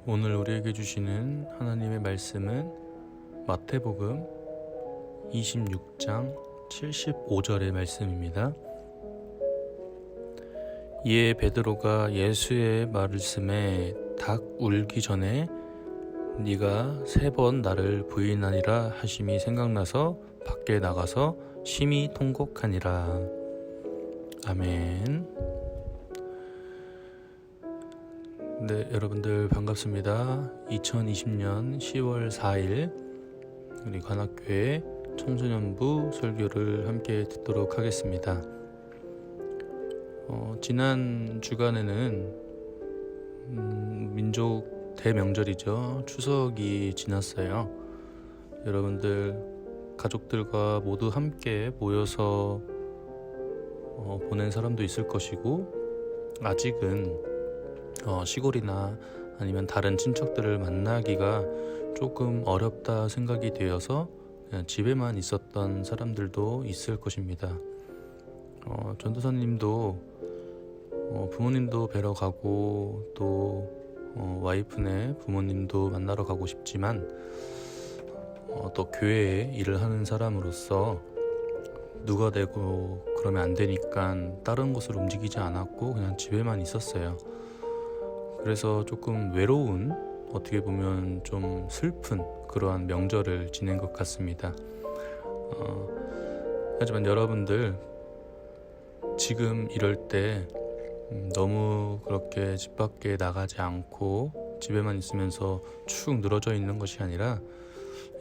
오늘 우리에게 주시는 하나님의 말씀은 마태복음 26장 75절의 말씀입니다. 이에 베드로가 예수의 말씀에 닭 울기 전에 네가 3번 나를 부인하니라 하심이 생각나서 밖에 나가서 심히 통곡하니라. 아멘. 네, 여러분들 반갑습니다. 2020년 10월 4일 우리 관악교회 청소년부 설교를 함께 듣도록 하겠습니다. 지난 주간에는 민족 대명절이죠. 추석이 지났어요. 여러분들 가족들과 모두 함께 모여서 보낸 사람도 있을 것이고, 아직은 시골이나 아니면 다른 친척들을 만나기가 조금 어렵다 생각이 되어서 그냥 집에만 있었던 사람들도 있을 것입니다. 전도사님도 부모님도 뵈러 가고 또 와이프네 부모님도 만나러 가고 싶지만 또 교회에 일을 하는 사람으로서 누가 되고 그러면 안 되니까 다른 곳으로 움직이지 않았고 그냥 집에만 있었어요. 그래서 조금 외로운, 어떻게 보면 좀 슬픈 그러한 명절을 지낸 것 같습니다. 하지만 여러분들 지금 이럴 때 너무 그렇게 집 밖에 나가지 않고 집에만 있으면서 축 늘어져 있는 것이 아니라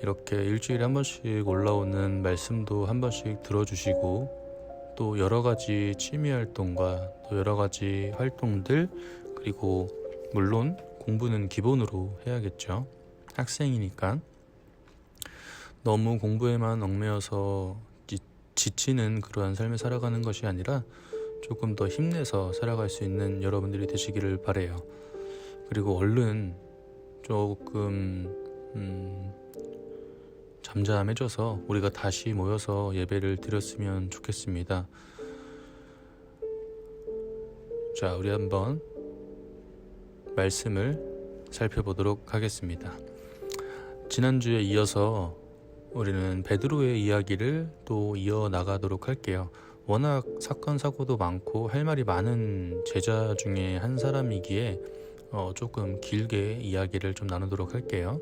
이렇게 일주일에 한 번씩 올라오는 말씀도 한 번씩 들어주시고, 또 여러 가지 취미 활동과 또 여러 가지 활동들, 그리고 물론 공부는 기본으로 해야겠죠. 학생이니까 너무 공부에만 얽매여서 지치는 그러한 삶을 살아가는 것이 아니라 조금 더 힘내서 살아갈 수 있는 여러분들이 되시기를 바라요. 그리고 얼른 조금 잠잠해져서 우리가 다시 모여서 예배를 드렸으면 좋겠습니다. 자, 우리 한번 말씀을 살펴보도록 하겠습니다. 지난주에 이어서 우리는 베드로의 이야기를 또 이어나가도록 할게요. 워낙 사건 사고도 많고 할 말이 많은 제자 중에 한 사람이기에 조금 길게 이야기를 좀 나누도록 할게요.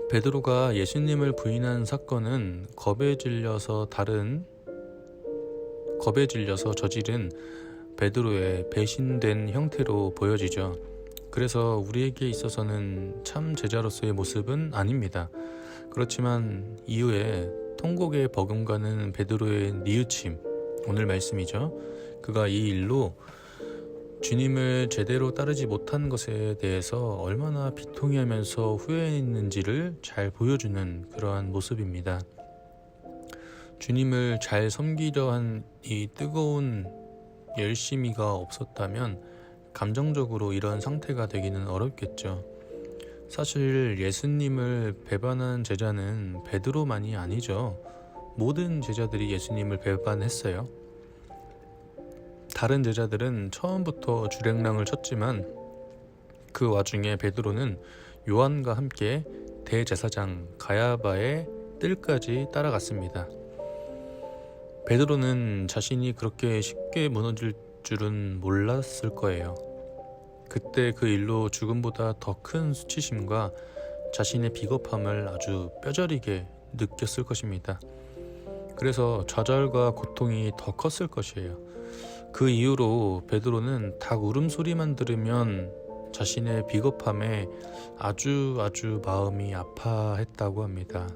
베드로가 예수님을 부인한 사건은 겁에 질려서 저지른 베드로의 배신된 형태로 보여지죠. 그래서 우리에게 있어서는 참 제자로서의 모습은 아닙니다. 그렇지만 이후에 통곡에 버금가는 베드로의 뉘우침, 오늘 말씀이죠. 그가 이 일로 주님을 제대로 따르지 못한 것에 대해서 얼마나 비통해하면서 후회했는지를 잘 보여주는 그러한 모습입니다. 주님을 잘 섬기려 한 이 뜨거운 열심히가 없었다면 감정적으로 이런 상태가 되기는 어렵겠죠. 사실 예수님을 배반한 제자는 베드로만이 아니죠. 모든 제자들이 예수님을 배반했어요. 다른 제자들은 처음부터 주랭랑을 쳤지만 그 와중에 베드로는 요한과 함께 대제사장 가야바의 뜰까지 따라갔습니다. 베드로는 자신이 그렇게 쉽게 무너질 줄은 몰랐을 거예요. 그때 그 일로 죽음보다 더 큰 수치심과 자신의 비겁함을 아주 뼈저리게 느꼈을 것입니다. 그래서 좌절과 고통이 더 컸을 것이에요. 그 이후로 베드로는 닭 울음소리만 들으면 자신의 비겁함에 아주 마음이 아파했다고 합니다.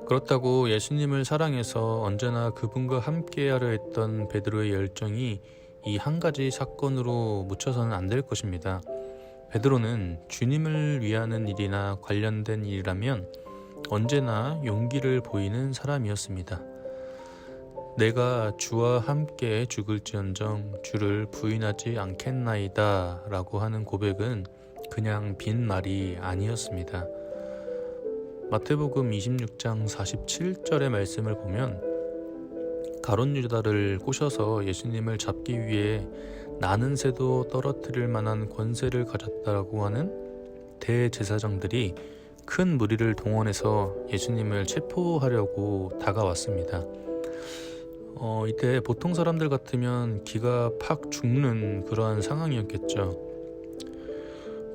그렇다고 예수님을 사랑해서 언제나 그분과 함께하려 했던 베드로의 열정이 이 한 가지 사건으로 묻혀서는 안 될 것입니다. 베드로는 주님을 위하는 일이나 관련된 일이라면 언제나 용기를 보이는 사람이었습니다. 내가 주와 함께 죽을지언정 주를 부인하지 않겠나이다 라고 하는 고백은 그냥 빈 말이 아니었습니다. 마태복음 26장 47절의 말씀을 보면 가룟 유다를 꼬셔서 예수님을 잡기 위해 나는 새도 떨어뜨릴 만한 권세를 가졌다고 하는 대제사장들이 큰 무리를 동원해서 예수님을 체포하려고 다가왔습니다. 이때 보통 사람들 같으면 기가 팍 죽는 그러한 상황이었겠죠.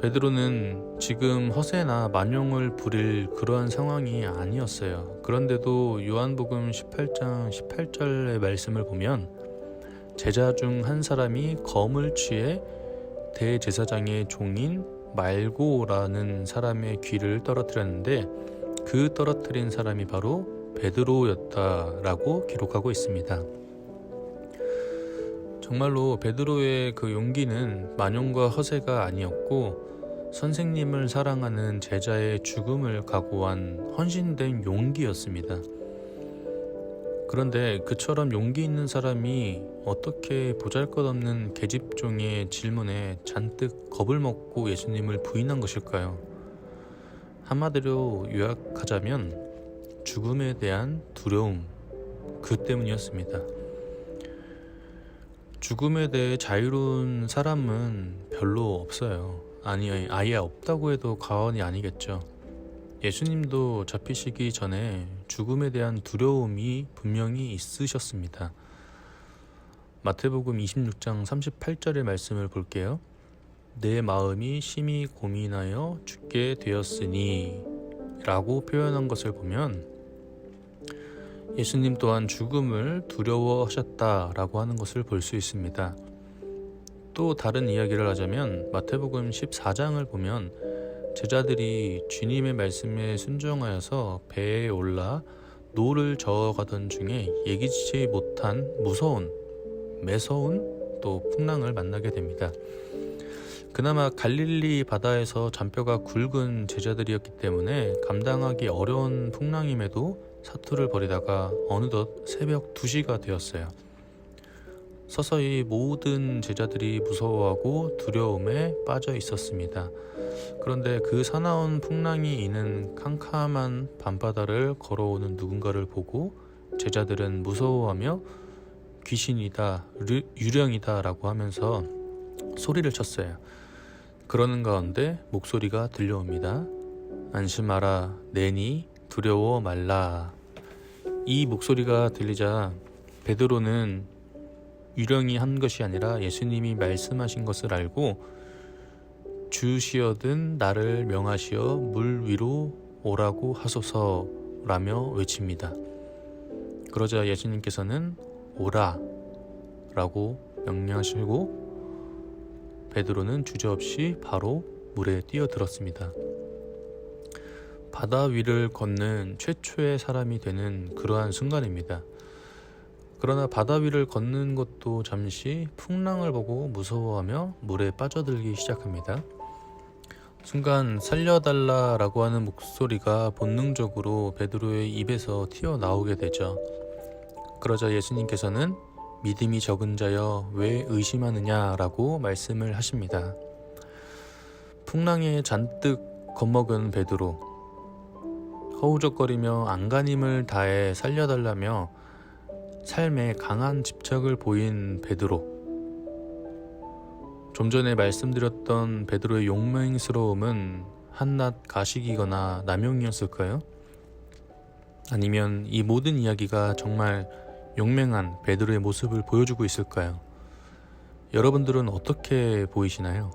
베드로는 지금 허세나 만용을 부릴 그러한 상황이 아니었어요. 그런데도 요한복음 18장 18절의 말씀을 보면 제자 중 한 사람이 검을 취해 대제사장의 종인 말고라는 사람의 귀를 떨어뜨렸는데 그 떨어뜨린 사람이 바로 베드로였다라고 기록하고 있습니다. 정말로 베드로의 그 용기는 만용과 허세가 아니었고 선생님을 사랑하는 제자의 죽음을 각오한 헌신된 용기였습니다. 그런데 그처럼 용기 있는 사람이 어떻게 보잘것없는 계집종의 질문에 잔뜩 겁을 먹고 예수님을 부인한 것일까요? 한마디로 요약하자면 죽음에 대한 두려움, 그 때문이었습니다. 죽음에 대해 자유로운 사람은 별로 없어요. 아니, 아예 없다고 해도 과언이 아니겠죠. 예수님도 잡히시기 전에 죽음에 대한 두려움이 분명히 있으셨습니다. 마태복음 26장 38절의 말씀을 볼게요. 내 마음이 심히 고민하여 죽게 되었으니 라고 표현한 것을 보면 예수님 또한 죽음을 두려워하셨다라고 하는 것을 볼 수 있습니다. 또 다른 이야기를 하자면 마태복음 14장을 보면 제자들이 주님의 말씀에 순종하여서 배에 올라 노를 저어가던 중에 예기치 못한 무서운, 매서운 또 풍랑을 만나게 됩니다. 그나마 갈릴리 바다에서 잔뼈가 굵은 제자들이었기 때문에 감당하기 어려운 풍랑임에도 사투를 벌이다가 어느덧 새벽 2시가 되었어요. 서서히 모든 제자들이 무서워하고 두려움에 빠져 있었습니다. 그런데 그 사나운 풍랑이 이는 캄캄한 밤바다를 걸어오는 누군가를 보고 제자들은 무서워하며 귀신이다, 유령이다 라고 하면서 소리를 쳤어요. 그러는 가운데 목소리가 들려옵니다. 안심하라, 내니 두려워 말라. 이 목소리가 들리자 베드로는 유령이 한 것이 아니라 예수님이 말씀하신 것을 알고 주시어든 나를 명하시어 물 위로 오라고 하소서라며 외칩니다. 그러자 예수님께서는 오라 라고 명령하시고 베드로는 주저없이 바로 물에 뛰어들었습니다. 바다 위를 걷는 최초의 사람이 되는 그러한 순간입니다. 그러나 바다 위를 걷는 것도 잠시 풍랑을 보고 무서워하며 물에 빠져들기 시작합니다. 순간 살려달라라고 하는 목소리가 본능적으로 베드로의 입에서 튀어나오게 되죠. 그러자 예수님께서는 믿음이 적은 자여 왜 의심하느냐라고 말씀을 하십니다. 풍랑에 잔뜩 겁먹은 베드로, 허우적거리며 안간힘을 다해 살려달라며 삶에 강한 집착을 보인 베드로. 좀 전에 말씀드렸던 베드로의 용맹스러움은 한낱 가식이거나 남용이었을까요? 아니면 이 모든 이야기가 정말 용맹한 베드로의 모습을 보여주고 있을까요? 여러분들은 어떻게 보이시나요?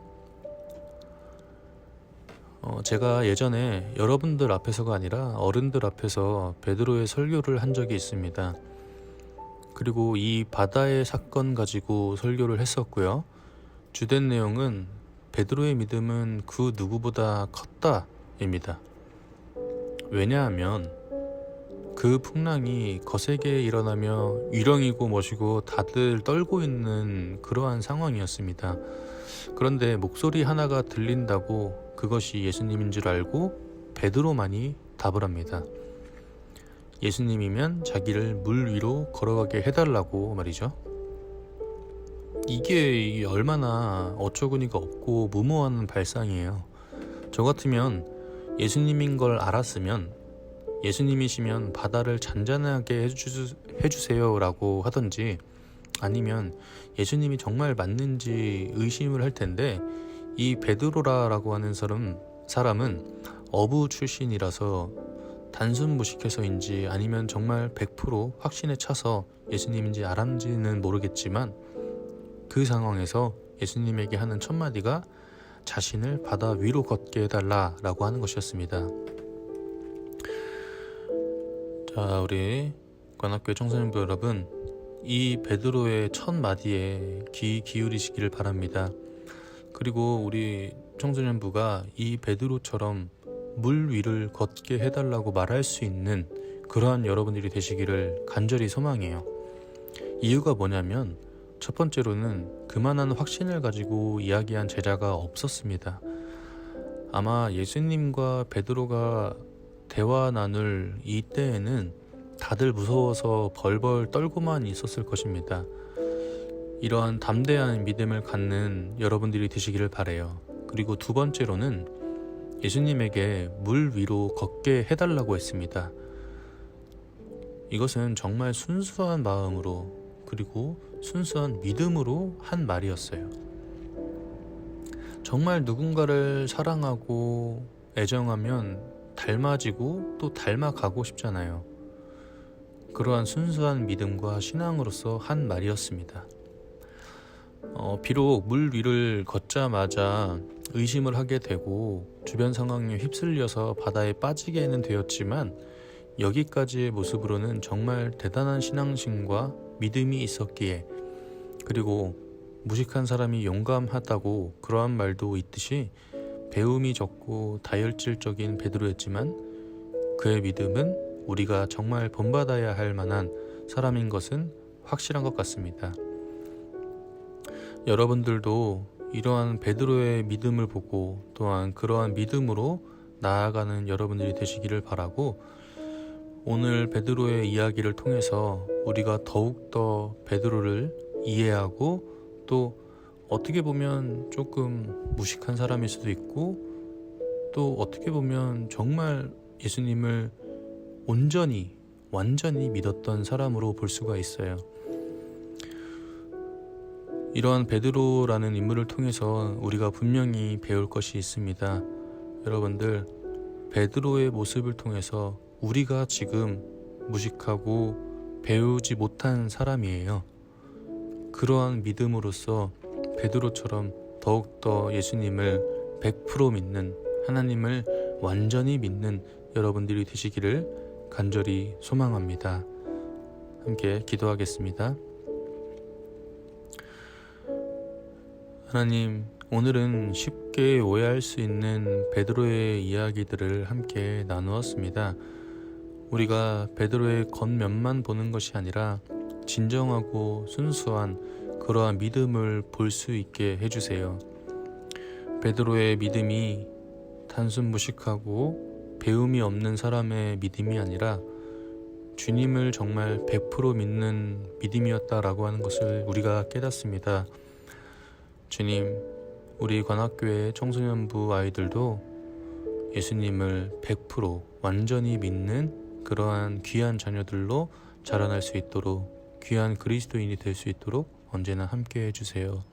제가 예전에 여러분들 앞에서가 아니라 어른들 앞에서 베드로의 설교를 한 적이 있습니다. 그리고 이 바다의 사건 가지고 설교를 했었고요. 주된 내용은 베드로의 믿음은 그 누구보다 컸다입니다. 왜냐하면 그 풍랑이 거세게 일어나며 유령이고 뭐시고 다들 떨고 있는 그러한 상황이었습니다. 그런데 목소리 하나가 들린다고 그것이 예수님인 줄 알고 베드로만이 답을 합니다. 예수님이면 자기를 물 위로 걸어가게 해달라고 말이죠. 이게 얼마나 어처구니가 없고 무모한 발상이에요. 저 같으면 예수님인 걸 알았으면 예수님이시면 바다를 잔잔하게 해주세요 라고 하던지, 아니면 예수님이 정말 맞는지 의심을 할 텐데, 이 베드로라고 하는 사람은 어부 출신이라서 단순 무식해서인지 아니면 정말 100% 확신에 차서 예수님인지 알았는지는 모르겠지만, 그 상황에서 예수님에게 하는 첫 마디가 자신을 바다 위로 걷게 해달라라고 하는 것이었습니다. 자, 우리 관악교회 청소년부 여러분, 이 베드로의 첫 마디에 귀 기울이시기를 바랍니다. 그리고 우리 청소년부가 이 베드로처럼 물 위를 걷게 해달라고 말할 수 있는 그러한 여러분들이 되시기를 간절히 소망해요. 이유가 뭐냐면, 첫 번째로는 그만한 확신을 가지고 이야기한 제자가 없었습니다. 아마 예수님과 베드로가 대화 나눌 이때에는 다들 무서워서 벌벌 떨고만 있었을 것입니다. 이러한 담대한 믿음을 갖는 여러분들이 되시기를 바라요. 그리고 두 번째로는 예수님에게 물 위로 걷게 해달라고 했습니다. 이것은 정말 순수한 마음으로, 그리고 순수한 믿음으로 한 말이었어요. 정말 누군가를 사랑하고 애정하면 닮아지고 또 닮아가고 싶잖아요. 그러한 순수한 믿음과 신앙으로서 한 말이었습니다. 비록 물 위를 걷자마자 의심을 하게 되고 주변 상황에 휩쓸려서 바다에 빠지게는 되었지만, 여기까지의 모습으로는 정말 대단한 신앙심과 믿음이 있었기에, 그리고 무식한 사람이 용감하다고 그러한 말도 있듯이 배움이 적고 다혈질적인 베드로였지만 그의 믿음은 우리가 정말 본받아야 할 만한 사람인 것은 확실한 것 같습니다. 여러분들도 이러한 베드로의 믿음을 보고 또한 그러한 믿음으로 나아가는 여러분들이 되시기를 바라고, 오늘 베드로의 이야기를 통해서 우리가 더욱더 베드로를 이해하고, 또 어떻게 보면 조금 무식한 사람일 수도 있고, 또 어떻게 보면 정말 예수님을 온전히 완전히 믿었던 사람으로 볼 수가 있어요. 이러한 베드로라는 인물을 통해서 우리가 분명히 배울 것이 있습니다. 여러분들, 베드로의 모습을 통해서 우리가 지금 무식하고 배우지 못한 사람이에요. 그러한 믿음으로써 베드로처럼 더욱더 예수님을 100% 믿는, 하나님을 완전히 믿는 여러분들이 되시기를 간절히 소망합니다. 함께 기도하겠습니다. 하나님, 오늘은 쉽게 오해할 수 있는 베드로의 이야기들을 함께 나누었습니다. 우리가 베드로의 겉면만 보는 것이 아니라 진정하고 순수한 그러한 믿음을 볼 수 있게 해주세요. 베드로의 믿음이 단순 무식하고 배움이 없는 사람의 믿음이 아니라 주님을 정말 100% 믿는 믿음이었다라고 하는 것을 우리가 깨닫습니다. 주님, 우리 관악교회 청소년부 아이들도 예수님을 100% 완전히 믿는 그러한 귀한 자녀들로 자라날 수 있도록, 귀한 그리스도인이 될 수 있도록 언제나 함께 해주세요.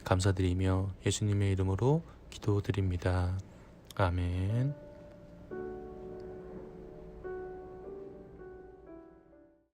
감사드리며 예수님의 이름으로 기도드립니다. 아멘.